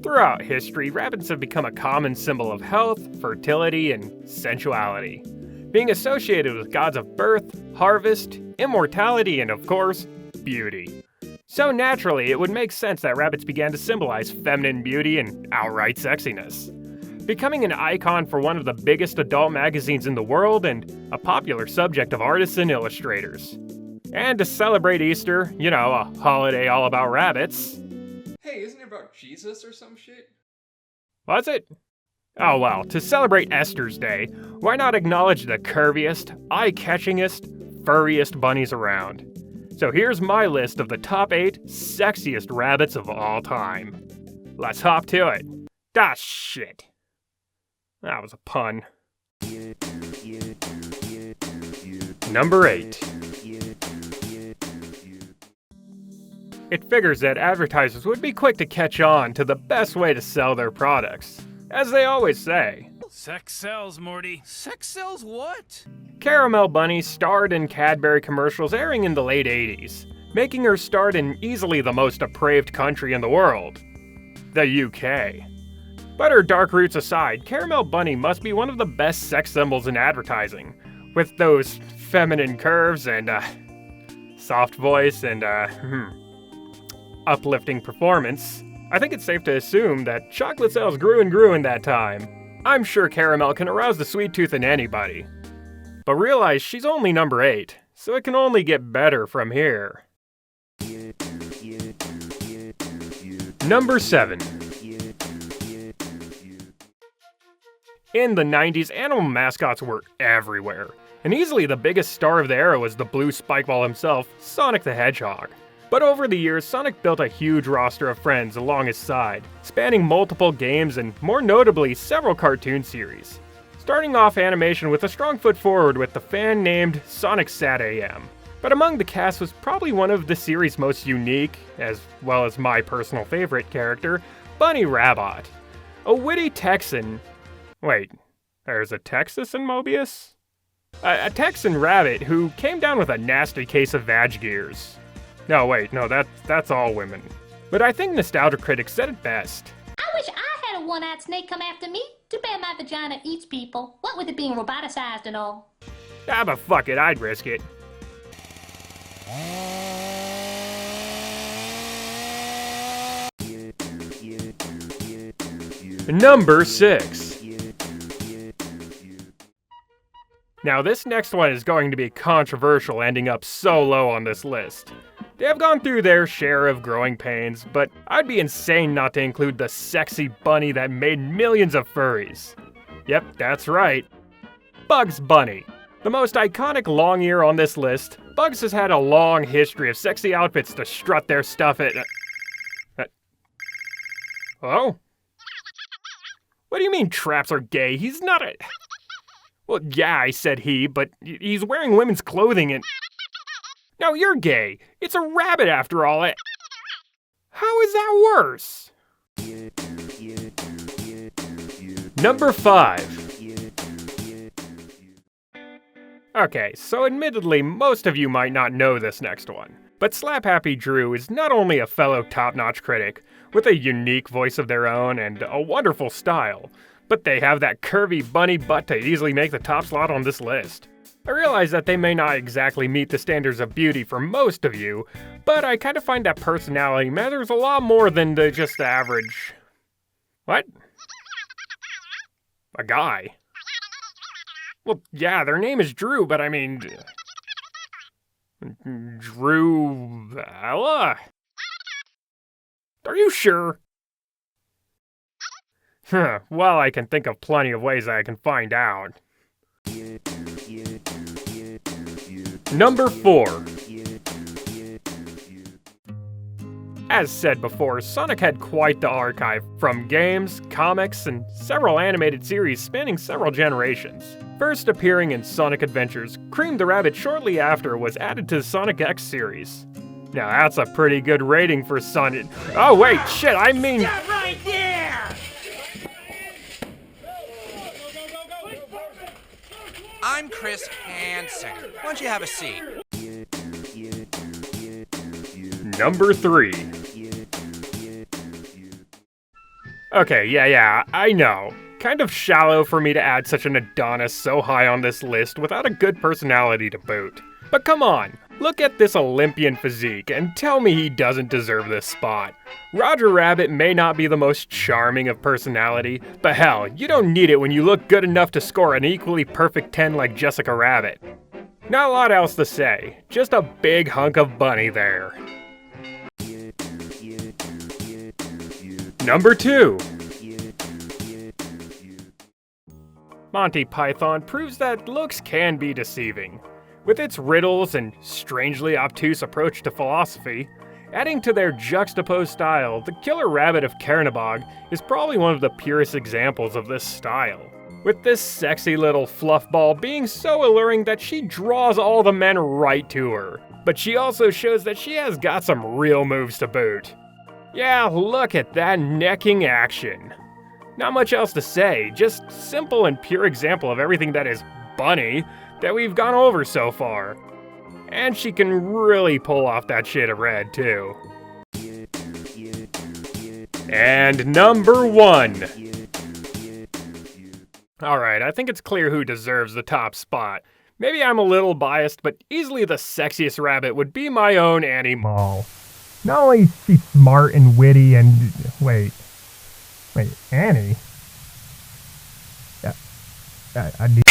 Throughout history, rabbits have become a common symbol of health, fertility, and sensuality, being associated with gods of birth, harvest, immortality, and of course, beauty. So naturally, it would make sense that rabbits began to symbolize feminine beauty and outright sexiness, becoming an icon for one of the biggest adult magazines in the world and a popular subject of artists and illustrators. And to celebrate Easter, you know, a holiday all about rabbits. Hey, isn't it about Jesus or some shit? Was it? Oh well, to celebrate Esther's Day, why not acknowledge the curviest, eye-catchingest, furriest bunnies around? So here's my list of the top 8 sexiest rabbits of all time. Let's hop to it. Ah, shit. That was a pun. Number 8. It figures that advertisers would be quick to catch on to the best way to sell their products. As they always say, sex sells, Morty. Sex sells what? Caramel Bunny starred in Cadbury commercials airing in the late 80s, making her start in easily the most depraved country in the world, the UK. But her dark roots aside, Caramel Bunny must be one of the best sex symbols in advertising, with those feminine curves and, soft voice and, uplifting performance. I think it's safe to assume that chocolate sales grew and grew in that time. I'm sure Caramel can arouse the sweet tooth in anybody. But realize she's only number 8, so it can only get better from here. Number 7. In the 90s, animal mascots were everywhere, and easily the biggest star of the era was the blue spikeball himself, Sonic the Hedgehog. But over the years, Sonic built a huge roster of friends along his side, spanning multiple games and, more notably, several cartoon series. Starting off animation with a strong foot forward with the fan named Sonic Sat AM. But among the cast was probably one of the series' most unique, as well as my personal favorite character, Bunny Rabbit. A witty Texan... Wait, there's a Texas in Mobius? A Texan rabbit who came down with a nasty case of vag gears. No, wait, no, that's all women. But I think Nostalgia Critic said it best. I wish I had a one-eyed snake come after me. Too bad my vagina eats people. What with it being roboticized and all. Ah, but fuck it, I'd risk it. Number 6. Now this next one is going to be controversial, ending up so low on this list. They have gone through their share of growing pains, but I'd be insane not to include the sexy bunny that made millions of furries. Yep, that's right. Bugs Bunny. The most iconic long ear on this list, Bugs has had a long history of sexy outfits to strut their stuff at... Hello? What do you mean traps are gay? He's not a... Well, yeah, I said he, but he's wearing women's clothing and... No, you're gay. It's a rabbit after all. How is that worse? Number 5. Okay, so admittedly, most of you might not know this next one. But SlapHappyDrew is not only a fellow top-notch critic, with a unique voice of their own and a wonderful style, but they have that curvy bunny butt to easily make the top slot on this list. I realize that they may not exactly meet the standards of beauty for most of you, but I kind of find that personality matters a lot more than just the average... What? A guy? Well, yeah, their name is Drew, but I mean... Drew... Ella? Are you sure? Well, I can think of plenty of ways I can find out. Number 4. As said before, Sonic had quite the archive, from games, comics, and several animated series spanning several generations. First appearing in Sonic Adventures, Cream the Rabbit shortly after was added to the Sonic X series. Now that's a pretty good rating for Sonic. Oh wait, shit, I mean... Stop right there! I'm Chris Hansen. Why don't you have a seat? Number 3. Okay, yeah, I know. Kind of shallow for me to add such an Adonis so high on this list without a good personality to boot. But come on, look at this Olympian physique and tell me he doesn't deserve this spot. Roger Rabbit may not be the most charming of personality, but hell, you don't need it when you look good enough to score an equally perfect 10 like Jessica Rabbit. Not a lot else to say, just a big hunk of bunny there. Number 2. Monty Python proves that looks can be deceiving. With its riddles and strangely obtuse approach to philosophy, adding to their juxtaposed style, the Killer Rabbit of Charon Bog is probably one of the purest examples of this style. With this sexy little fluffball being so alluring that she draws all the men right to her. But she also shows that she has got some real moves to boot. Yeah, look at that necking action. Not much else to say, just simple and pure example of everything that is bunny that we've gone over so far. And she can really pull off that shade of red too. And number 1. Alright, I think it's clear who deserves the top spot. Maybe I'm a little biased, but easily the sexiest rabbit would be my own Ani-MAWL. Not only is she smart and witty and... Wait, Annie? Yeah, I need...